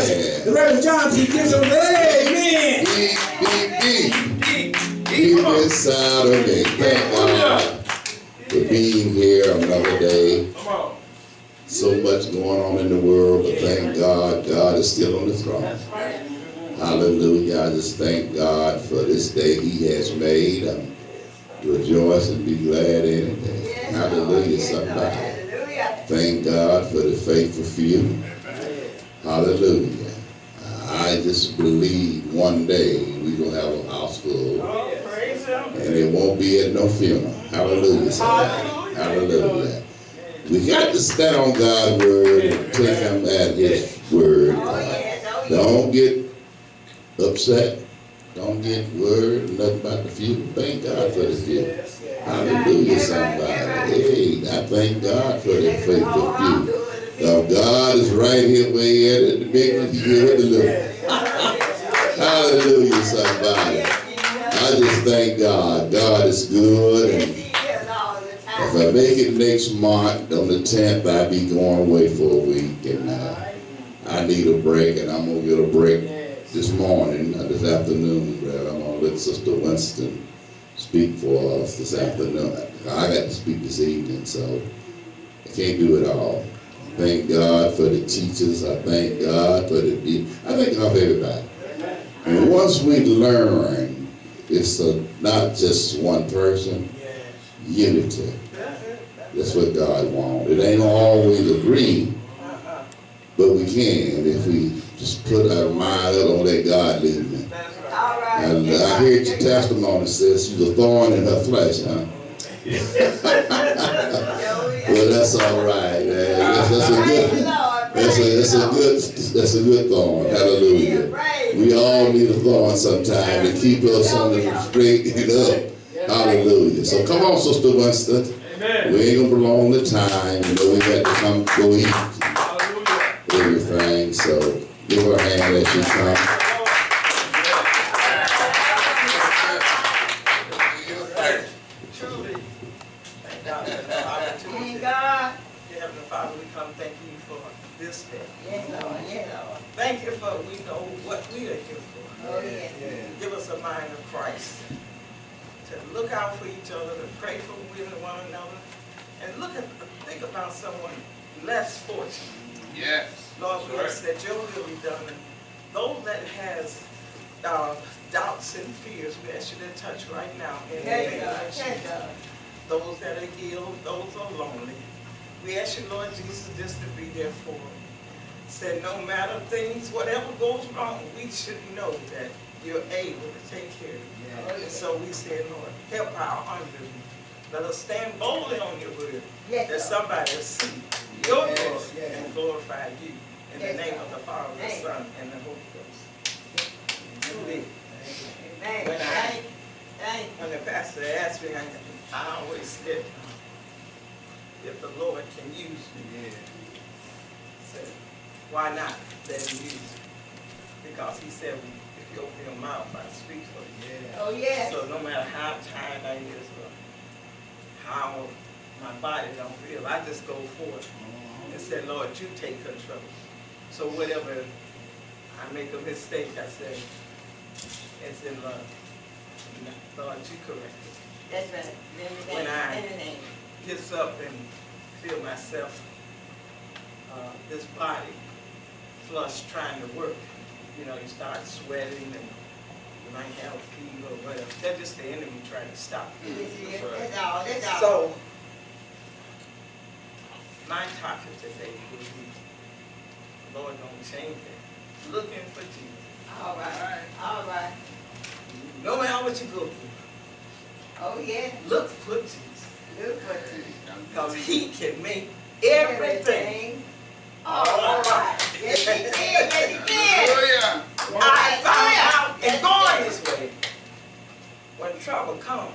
The Reverend John P. gives them, amen. Deep inside of me. Thank God for being here another day. So much going on in the world, but thank God, God is still on the throne. Hallelujah. I just thank God for this day He has made. Rejoice and be glad in it. Hallelujah, somebody. Thank God for the faithful few. Hallelujah. I just believe one day we're going to have a house full. And it won't be at no funeral. Hallelujah, somebody. Hallelujah. We got to stand on God's word and take Him at His word. Don't get upset. Don't get worried, nothing about the few. Thank God for the few. Hallelujah, somebody. Hey, I thank God for the faithful few. Now, God is right here where He at the big one, He's here with the little. Hallelujah, somebody. I just thank God. God is good. And if I make it next month, on the 10th, I'll be going away for a week. And I need a break, and I'm going to get a break this morning, this afternoon. But I'm going to let Sister Winston speak for us this afternoon. I got to speak this evening, so I can't do it all. Thank God for the teachers. I thank God for I thank God for everybody. And once we learn, it's not just one person, unity. That's what God wants. It ain't always agree, but we can if we just put our mind up on let God lead me. And I heard your testimony, sis. You're a thorn in her flesh, huh? Well, that's all right, man. That's a good thorn. Hallelujah. We all need a thorn sometime to keep us on the straight and up. Hallelujah. So come on, Sister Winston. We ain't gonna prolong the time. You know, we got to come go eat everything. So give her a hand as she comes. Father, we come thank you for this day. Yes, Lord. Yes, Lord. Thank you for we know what we are here for. Oh, yes. Give us a mind of Christ to look out for each other, to pray for one another, and think about someone less fortunate. Yes. Lord, we ask that your will be done. And those that has doubts and fears, we ask you to touch right now. In the name of Jesus. Those that are ill, those are lonely. We ask you, Lord Jesus, just to be there for them. Said no matter things, whatever goes wrong, we should know that you're able to take care of it. Yeah. And so we say, Lord, help our unbelief. Let us stand boldly on your word. Yes, that somebody will see your glory and glorify you. In the name of the Father, the Son, and the Holy Ghost. Amen. When the pastor asked me, I always said, if the Lord can use me, said, why not let him use me? Because he said, if you open your mouth, I speak for you. Oh, yeah. So no matter how tired I is or how my body don't feel, I just go forth and say, Lord, you take control. So whatever I make a mistake, I say, it's in love. Lord, you correct it. That's right. When I get up and feel myself, this body flush trying to work, you know, you start sweating and you might have a fever or whatever. That's just the enemy trying to stop you. That's all. So, my topic today will be, Lord, don't change it. Looking for Jesus. All right. No matter what you go through. Oh, yeah. Look for Jesus. Because he can make everything all right. Yes, he did. I found out in going this way, when trouble comes,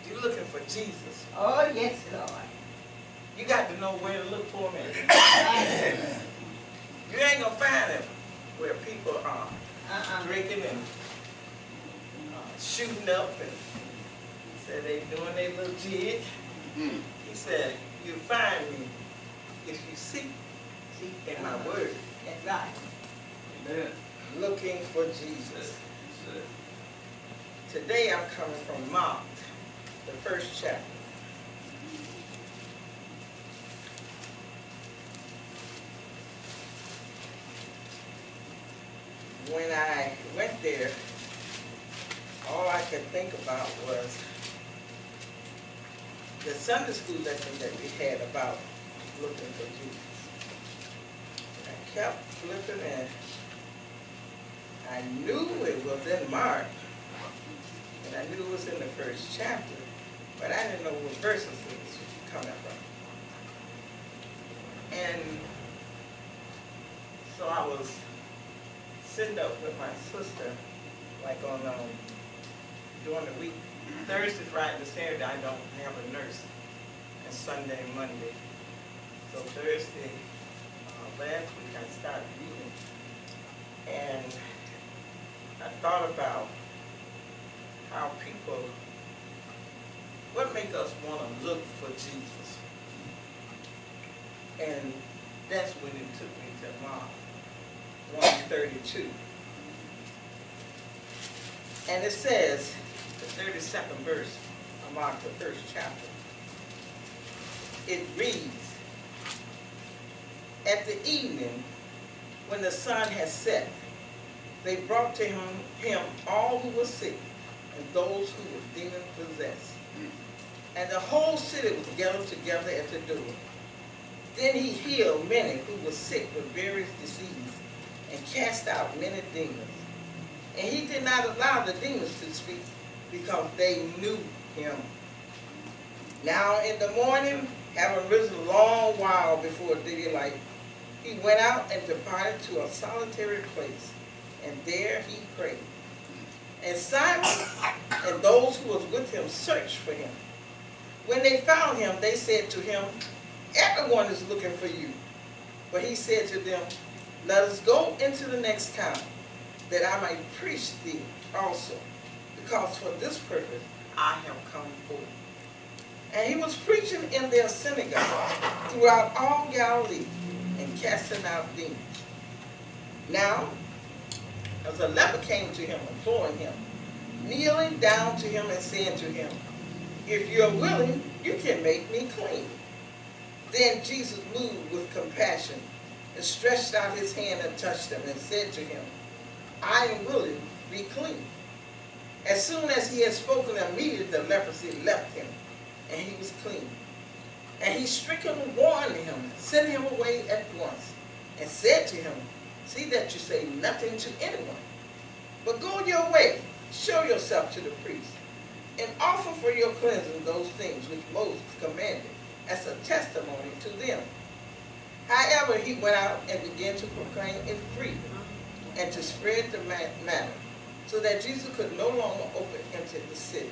you're looking for Jesus. Oh, yes, Lord. You got to know where to look for him. You ain't going to find him where people are drinking and shooting up and said they doing their little jig. He said, you find me if you seek in my word. That's right. Looking for Jesus. Today I'm coming from Mark, the first chapter. When I went there, all I could think about was the Sunday school lesson that we had about looking for Jesus. I kept flipping and I knew it was in Mark, and I knew it was in the first chapter, but I didn't know what verses it was coming from. And so I was sitting up with my sister, like on during the week. Thursday, Friday, and Saturday, I don't have a nurse, and Sunday and Monday. So Thursday, last week, I started reading, and I thought about how people, what make us want to look for Jesus? And that's when it took me to Mark 1:32. And it says, the 32nd verse of Mark, the first chapter, it reads, at the evening, when the sun had set, they brought to him all who were sick and those who were demon-possessed. And the whole city was gathered together at the door. Then he healed many who were sick with various diseases and cast out many demons. And he did not allow the demons to speak because they knew him. Now in the morning, having risen a long while before daylight, he went out and departed to a solitary place, and there he prayed. And Simon and those who was with him searched for him. When they found him, they said to him, everyone is looking for you. But he said to them, let us go into the next town, that I might preach thee also, because for this purpose I have come forth. And he was preaching in their synagogue throughout all Galilee, and casting out demons. Now, as a leper came to him, imploring him, kneeling down to him and saying to him, if you are willing, you can make me clean. Then Jesus, moved with compassion, and stretched out his hand and touched him, and said to him, I am willing, be clean. As soon as he had spoken, immediately the leprosy left him, and he was clean. And he strictly warned him, sent him away at once, and said to him, see that you say nothing to anyone, but go your way, show yourself to the priest, and offer for your cleansing those things which Moses commanded as a testimony to them. However, he went out and began to proclaim it freely and to spread the matter, so that Jesus could no longer open into the city,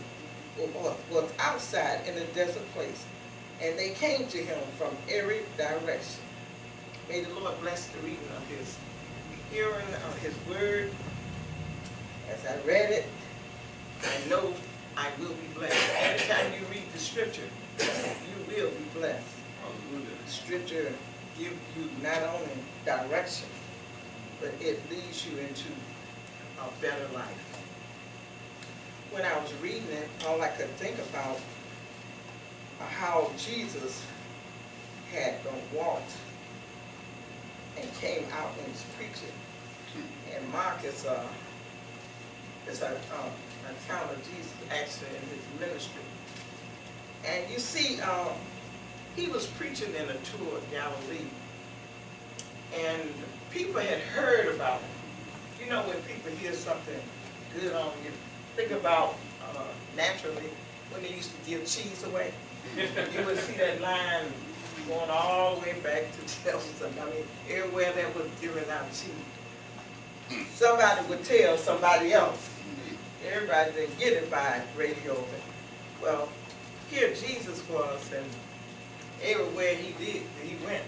or was outside in a desert place, and they came to him from every direction. May the Lord bless the reading of his hearing of his word. As I read it, I know I will be blessed. Every time you read the scripture, you will be blessed. The scripture gives you not only direction, but it leads you into a better life. When I was reading it, all I could think about how Jesus had walked and came out and was preaching. And Mark is an account of Jesus actually in his ministry. And you see, he was preaching in a tour of Galilee. And people had heard about him. You know, when people hear something good on you, think about naturally when they used to give cheese away. You would see that line going all the way back to Jefferson. I mean, everywhere that was giving out cheese. Somebody would tell somebody else. Everybody didn't get it by radio. Well, here Jesus was, and everywhere he went,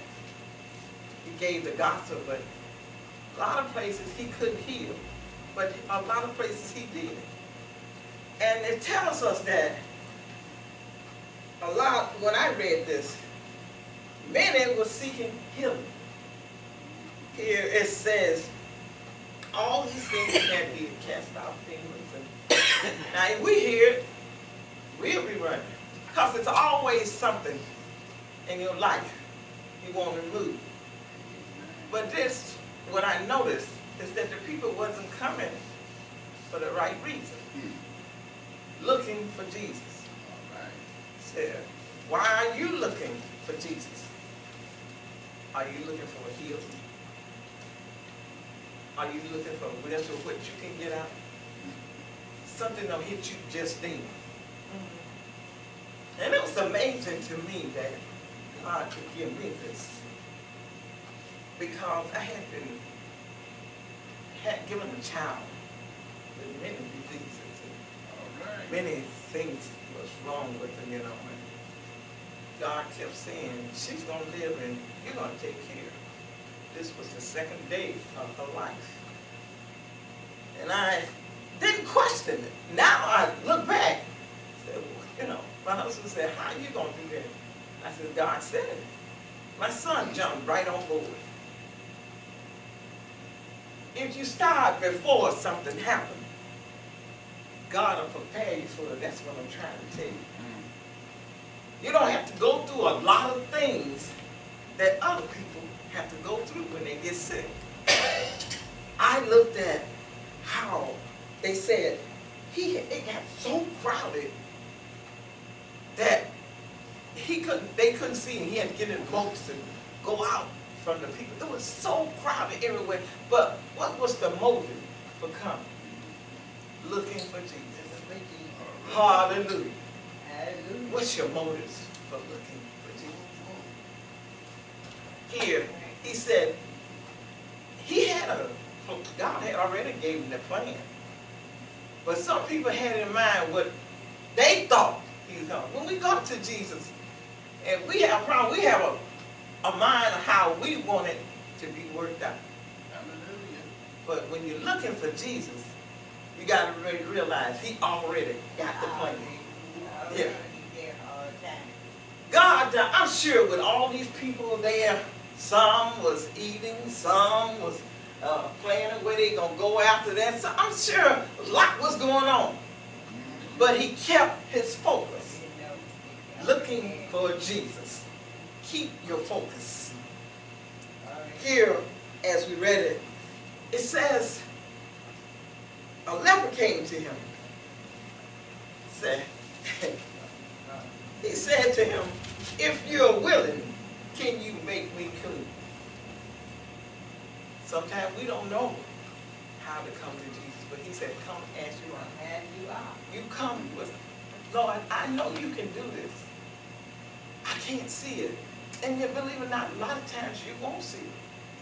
he gave the gospel, but a lot of places he couldn't heal, but a lot of places he did. And it tells us that a lot, when I read this, many were seeking healing. Here it says, all these things that did, cast out demons. And now if we hear it, we'll be running. Because it's always something in your life you want to move. But this, what I noticed, is that the people wasn't coming for the right reason. Looking for Jesus. Said, why are you looking for Jesus? Are you looking for a healing? Are you looking for wisdom, what you can get out? Something that'll hit you just then. And it was amazing to me that God could give me this. Because I had given a child with many diseases. Many things was wrong with her, you know. And God kept saying, she's going to live and you're going to take care of her. This was the second day of her life. And I didn't question it. Now I look back, said, well, you know, my husband said, how are you going to do that? I said, God said it. My son jumped right on board. If you start before something happens, God will prepare you for it. That's what I'm trying to tell you. You don't have to go through a lot of things that other people have to go through when they get sick. I looked at how they said it got so crowded that they couldn't see him. He had to get in boats and go out from the people. It was so crowded everywhere. But what was the motive for coming? Looking for Jesus. Hallelujah. Hallelujah. What's your motives for looking for Jesus? Here, he said, God had already gave him the plan. But some people had in mind what they thought he was going to. When we go to Jesus, and we have a problem, we have a mind of how we want it to be worked out. Hallelujah. But when you're looking for Jesus, you got to really realize he already got the plan. Yeah. God, I'm sure with all these people there, some was eating, some was planning where they going to go after that. So I'm sure a lot was going on. But he kept his focus, looking for Jesus. Keep your focus. Here, as we read it, it says, a leper came to him. He said to him, if you're willing, can you make me clean? Sometimes we don't know how to come to Jesus, but he said, come as you are. As you are. You come with, Lord, I know you can do this. I can't see it. And yet, believe it or not, a lot of times you won't see it.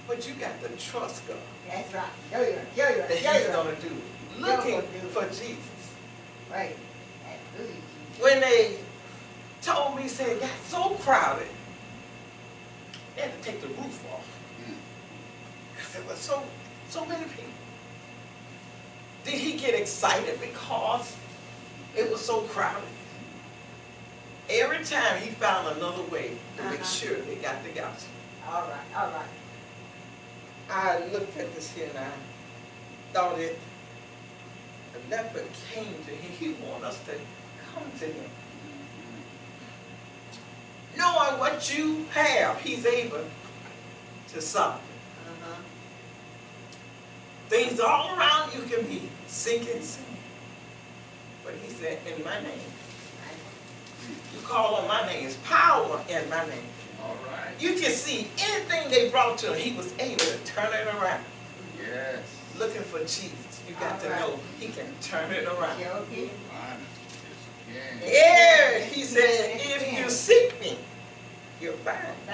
But you got to trust God. That's right. That he's going to do it. Looking for Jesus. Right. When they told me, said it got so crowded, they had to take the roof off. Because there were so many people. Did he get excited because it was so crowded? Every time he found another way to make sure they got the gospel. All right, all right. I looked at this here and I thought the leper came to him. He wanted us to come to him. Knowing what you have, he's able to solve it. Things all around you can be sinking. But he said, in my name. You call on my name. It's power in my name. All right. You can see anything they brought to him, he was able to turn it around. Yes. Looking for Jesus. You got to know he can turn it around. Yeah, he said, if you seek me, you'll find me.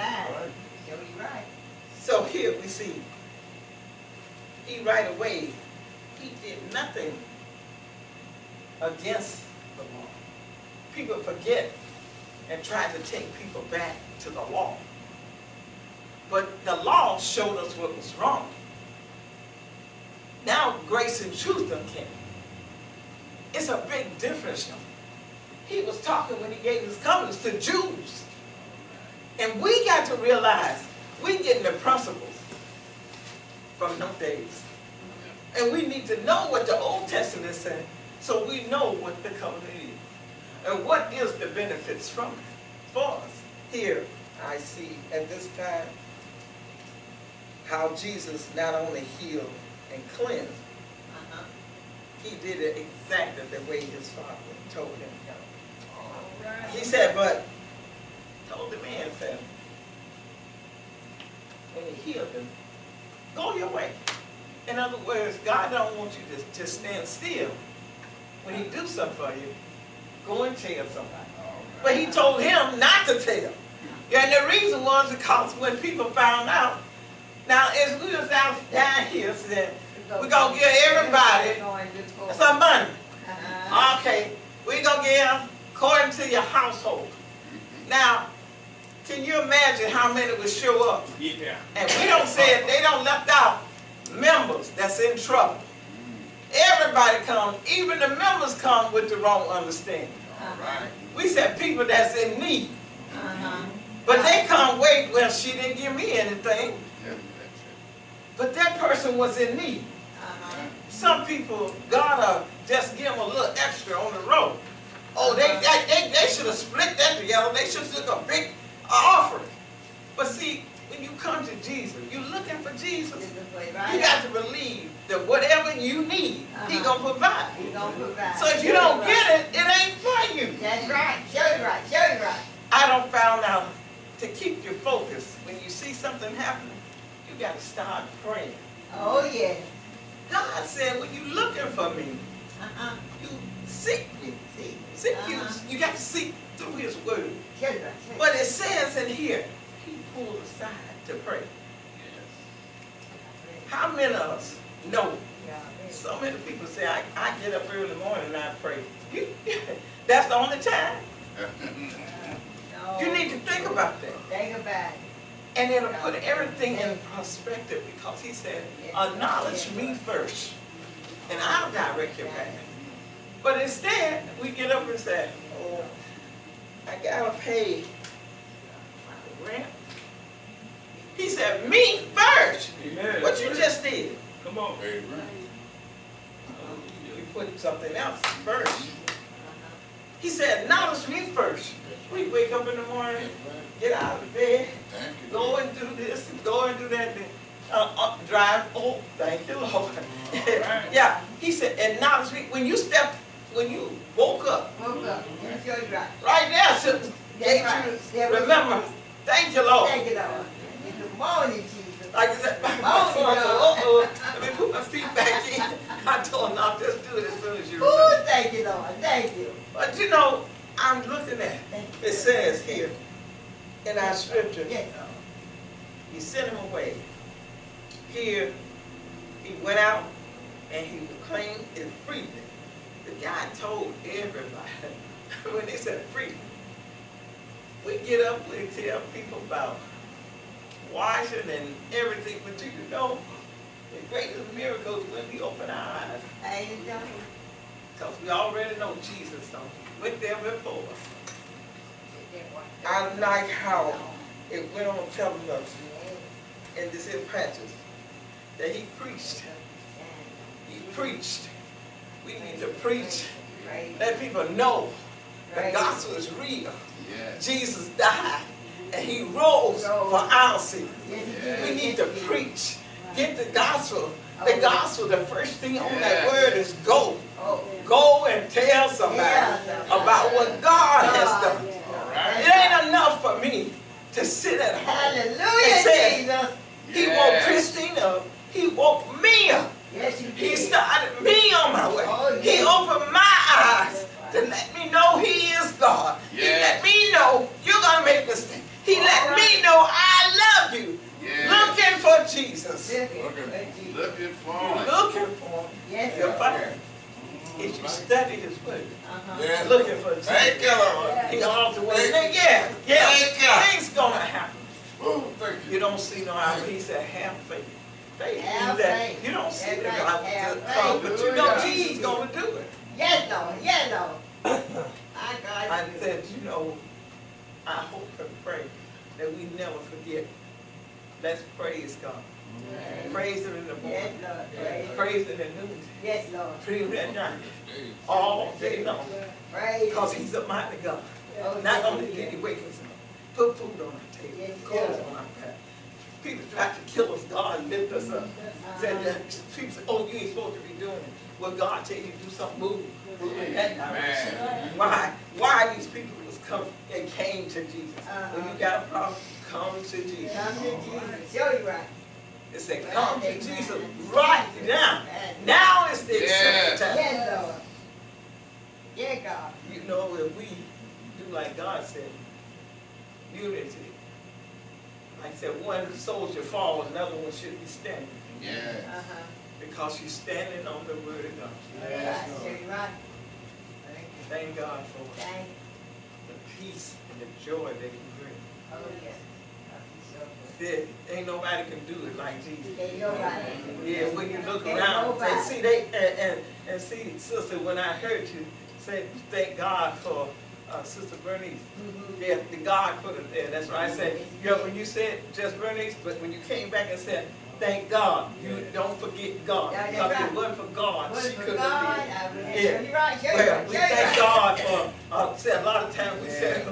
So here we see, he right away, he did nothing against the law. People forget and try to take people back to the law. But the law showed us what was wrong. Now grace and truth done came. It's a big difference. He was talking when he gave his covenants to Jews. And we got to realize we getting the principles from those days. And we need to know what the Old Testament said so we know what the covenant is. And what is the benefits from it for us. Here, I see at this time how Jesus not only healed and cleansed, he did it exactly the way his Father told him to. Right. He said, but told the man, said, when he healed him, go your way. In other words, God don't want you to just stand still. When he do something for you, go and tell somebody. But he told him not to tell. And the reason was because when people found out, now as we was out down here, said, we're going to give everybody some money. Okay, we're going to give according to your household. Now, can you imagine how many would show up? Yeah. And we don't say it, they don't left out members that's in trouble. Everybody comes, even the members come with the wrong understanding. Right. We said people that's in need. But they come, wait, well, she didn't give me anything. But that person was in need. Some people, God just give them a little extra on the road. Oh, they should have split that together. They should have took a big offering. But see, when you come to Jesus, you're looking for Jesus. You got to believe that whatever you need, He's going to provide. So if you don't get it, it ain't for you. That's right. Show you right. Show you right. I don't found out to keep your focus. When you see something happening, you got to start praying. Oh, yeah. God said, when you looking for me, you seek me. Seek you. You got to seek through His word. But it says in here, He pulled aside to pray. How many of us know? So many people say, I get up early in the morning and I pray. That's the only time. You need to think about that. Think about it. And it'll put everything in perspective because He said, acknowledge me first and I'll direct your path. But instead, we get up and say, oh, I gotta pay my rent. He said, me first. Amen. What you just did. Come on. Amen. We put something else first. He said, acknowledge me first. We wake up in the morning, get out of bed, go and do this, and go and do that, drive, oh, thank you, Lord. Yeah, he said, acknowledge me. When you woke up, right now, remember, thank you, Lord. Thank you, Lord. Good morning, Jesus. Like I said, my son said, let me put my feet back in. I told him, I'll just do it as soon as you remember. Oh, thank you, Lord. Thank you. But you know, I'm looking at it says here in our scripture, He sent him away. Here, he went out and he proclaimed his freedom. The guy told everybody, when they said freedom, we get up, we tell people about washing and everything, but you know, the greatest miracle is when we open our eyes. Because we already know Jesus went there before us. I like how it went on telling us in this passage that He preached. He preached. We need to preach. Let people know the gospel is real. Jesus died and He rose for our sins. We need to preach. Get the gospel. The gospel, the first thing on that word is go. Go and tell somebody about what God has done. It ain't enough for me to sit at home and say, He woke Christine up. He woke me up. He started me on my way. He opened my eyes to let me know He is God. He let me know you're going to make mistakes. He let me know I love you. Looking for Jesus. Looking for Him. Looking for Him. You'll find Him. If you study His word, looking for Jesus. Thank you, Lord. He all the way. Things gonna happen. You don't see no how. He said, have faith. Faith means that you don't see the God to come, but you know Jesus gonna do it. Yes, Lord. Yes, Lord. I said, you know, I hope and pray that we never forget. Let's praise God. Praise him in the Yes, morning. Lord. Praise him at noon. Yes, Lord. Praise him at night. All day long. Praise. Because he's a mighty God. Oh, Not yes, only he did he is. wake us up, put food on our table, Yes, he clothes does. on our back. People tried to kill us, God lift us up. Said that people said, oh, you ain't supposed to be doing it. Well, God tell you to do something, move in that direction. Why these people was come and came to Jesus? When you got a problem, come to Jesus. Come to Jesus. Show you right. It said, come to Jesus right now. Now is the accepted time. Yes, Lord. Yeah, God. You know, if we do like God said, unity. Like I said, one soldier falls, another one should be standing. Yes. Because you're standing on the word of God. Yes, show you right. Thank God for Thank the peace and the joy that he brings. Oh, yes. So Ain't nobody can do it like Jesus. good. Ain't nobody. Yeah, when you look Ain't around, nobody. and see, sister, when I heard you say, thank God for Sister Bernice. Yeah, the God put it there. That's right. I said, when you said just Bernice, but when you came back and said, thank God, you don't forget God. Yeah, Because right. if it wasn't for God, Wasn't she for couldn't God, have been. I would- show you right, show you Well, right, we show you thank right. God for, say a lot of times we say,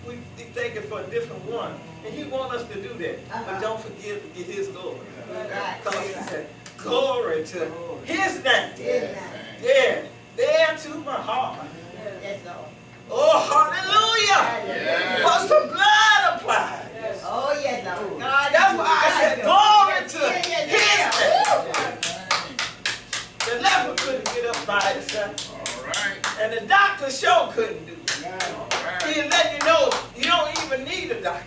we thank Him for a different one. And He wants us to do that. But don't forget to get His glory. Right, Because show He you right. said, glory to His name. Yes, Yeah, there to my heart. yes, Lord. Oh, hallelujah. Yes. Was the blood applied? Oh, yes, Lord. God, That's why I said glory to yes, His name. The leper couldn't get up by himself. All right. And the doctor sure couldn't do it. All right. He'll let you know you don't even need a doctor.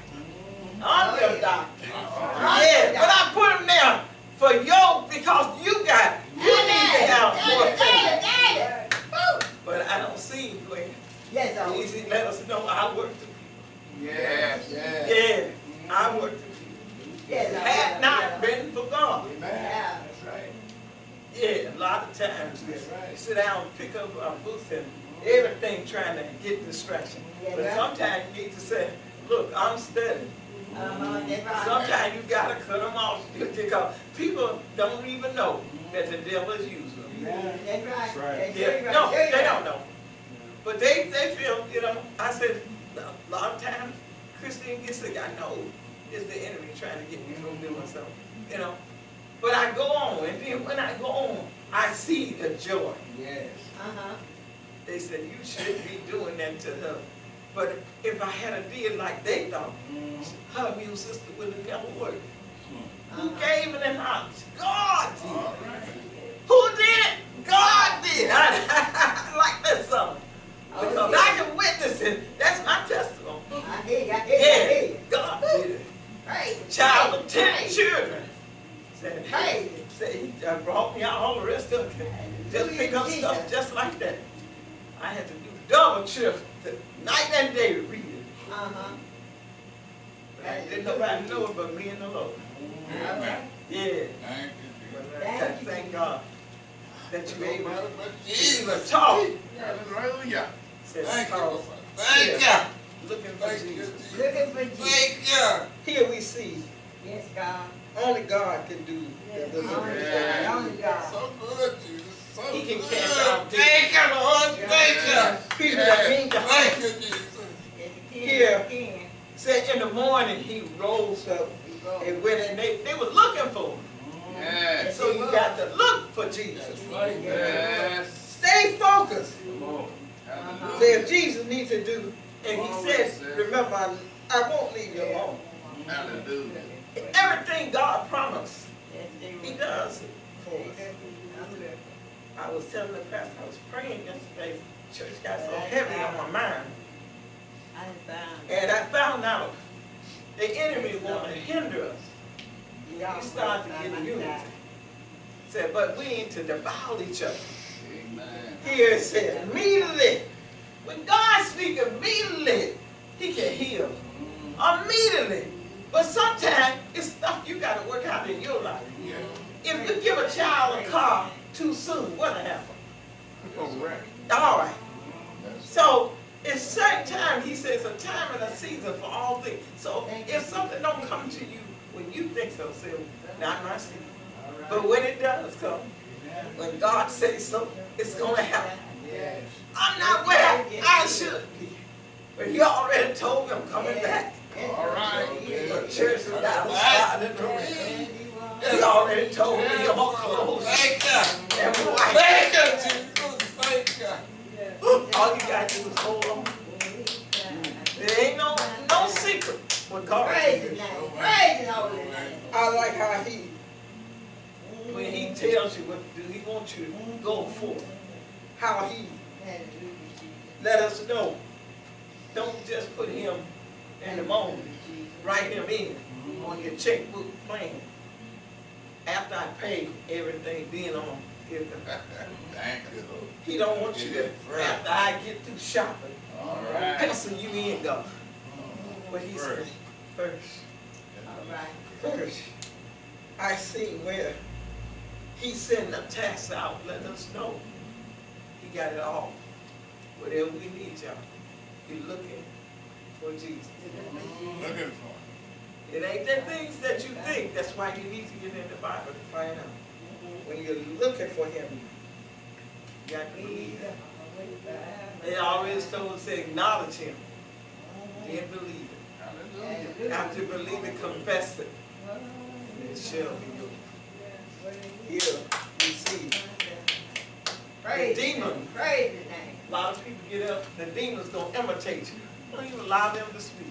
I'm your doctor. Yeah, but I put him there for because you got it. You need to have more faith. But I don't see where Yes, Lord. He let us know I work through people. Yes. Yeah, I work through people. Yes, Lord. Had not been for God. Yeah. Yeah, a lot of times you sit down and pick up books and everything trying to get distraction. But sometimes you need to say, look, I'm studying. That's right. Sometimes you got to cut them off because people don't even know that the devil is using them. That's right. That's Yeah, right. no, Show you they right. don't know. But they feel, I said, a lot of times Christine gets sick. I know it's the enemy trying to get me from doing something, But I go on, and then when I go on, I see the joy. Yes. They said, you shouldn't be doing that to her. But if I had a deal like they thought, her immune system would have never worked. Who gave it in the house? God did. Who did it? God did. I like that song. Because I can witness it. That's my testimony. I hear you. I hear you. Yeah, God did it. Right. Child of 10 children. Said, Hey. said he brought me out all the rest of it. Just pick up stuff just like that. I had to do double trips, night and day to read it. But I didn't nobody know it but me and the Lord. Amen. Yeah. Thank you, But Thank you. thank God that Jesus. you were able Nobody but to Jesus. even talk. Hallelujah. Said, Thank you, because Lord. Thank you. looking for Thank you, Jesus. Jesus. Looking for Jesus. Thank you. Here we see Yes, God. only God can do Yes, the only deliverance. God. Only God. So good, Jesus. So He can good. cast out demons. Thank you, Lord. Thank you. People that mean to Thank harm. you, Jesus. Yes, he can. Here. He can. Said in the morning he rose up and went and they was looking for him. Yes. So you got to look for Jesus. Right. Yes. Stay focused. Come on. Say if Jesus needs to do, and he said, remember, I won't leave you alone. Hallelujah. Everything God promised, Yes, he does it for us. I was telling the pastor, I was praying yesterday, church got so heavy on my mind. And I found out the enemy wanted to hinder us. We started to get unity. Said, but we ain't to devour each other. Amen. Here it says, immediately. When God speaks immediately, he can heal. Immediately. But sometimes it's stuff you got to work out in your life. Yeah. If you give a child a car too soon, what'll happen? All right. So, it's certain time, he says, a time and a season for all things. So, if something don't come to you when you think so, say, not my season. But when it does come, when God says so, it's going to happen. I'm not where I should be. But he already told me I'm coming back. All right. The church is outside in the room. He already told me I'm going to close. Thank God. And white. Thank God, Jesus. Thank God. All you got to do is hold on. There ain't no secret with God. Praise his name. Praise his holy name. I like how when he tells you what to do, he wants you to go forth. How he let us know. Don't just put him in the moment. Write him in on your checkbook plan. After I pay everything, then I'm going to give them. Thank you. He don't want you to, after I get through shopping, All right. pencil you in, God. But he said, first. All right. First, I see where he sent a task out, let us know he got it all. Whatever we need, y'all, you're looking for Jesus. Looking for It ain't the things that you think. That's why you need to get in the Bible to find out. When you're looking for him, you got to believe that. They always told us to acknowledge him, then believe it. Hallelujah. After you believe it, confess it, and it shall be yours. Here we see Praise the his demon. name. Praise his name. A lot of people get up, the demon's going to imitate you. Don't even allow them to speak.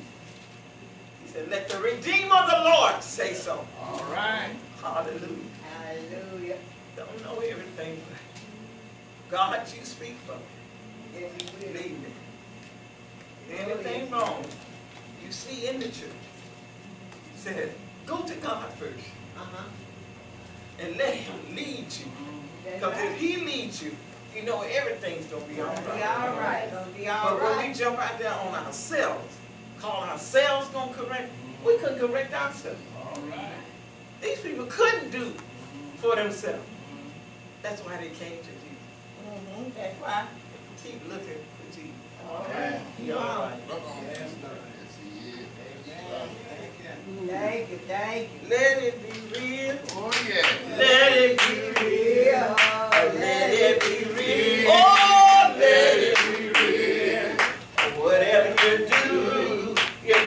He said, let the Redeemer of the Lord say so. All right. Hallelujah. Hallelujah. Don't know everything, but God, you speak for me. Yes, he will. Believe me. Anything wrong you see in the church, he said, go to God first and let him lead you. Because if he leads you, you know everything's going to be all Gonna be right. all right. Gonna be all But when right. we jump out there on ourselves, call ourselves going to correct, we couldn't correct ourselves. All right. These people couldn't do for themselves. That's why they came to Jesus. That's why. Keep looking for Jesus. All right. He all right. Look on that. Yes, he is. Thank you. Thank you. Let it be real.